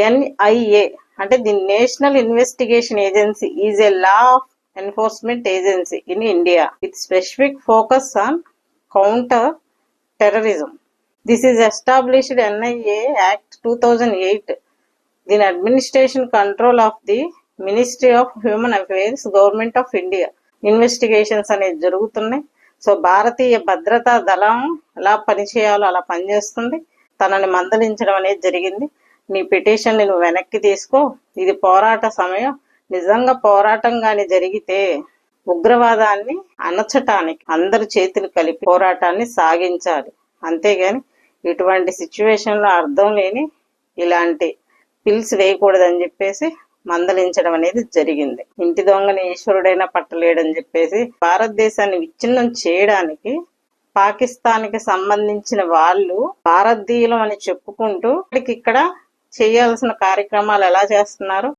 NIA అంటే the national investigation agency is a law enforcement agency in India with specific focus on counter terrorism. This is established NIA Act 2008. The administration control of the Ministry of Human Affairs, Government of India. Investigations అనేది జరుగుతున్నాయి. So భారతీయ భద్రతా దళం ఎలా పనిచేయాలో అలా పనిచేస్తుంది. తనని మందలించడం అనేది జరిగింది. నీ పిటిషన్ నువ్వు వెనక్కి తీసుకో, ఇది పోరాట సమయం. నిజంగా పోరాటం గాని జరిగితే ఉగ్రవాదాన్ని అణచటానికి అందరి చేతులు కలిపి పోరాటాన్ని సాగించాలి. అంతేగాని ఇటువంటి సిచ్యువేషన్ లో అర్థం లేని ఇలాంటి పిల్స్ వేయకూడదని చెప్పేసి మందలించడం అనేది జరిగింది. ఇంటి దొంగని ఈశ్వరుడైనా పట్టలేడని చెప్పేసి భారతదేశాన్ని విచ్ఛిన్నం చేయడానికి పాకిస్తాన్ కి సంబంధించిన వాళ్ళు భారతీయులం అని చెప్పుకుంటూ ఇక్కడ చేయాల్సిన కార్యక్రమాలు ఎలా చేస్తున్నారు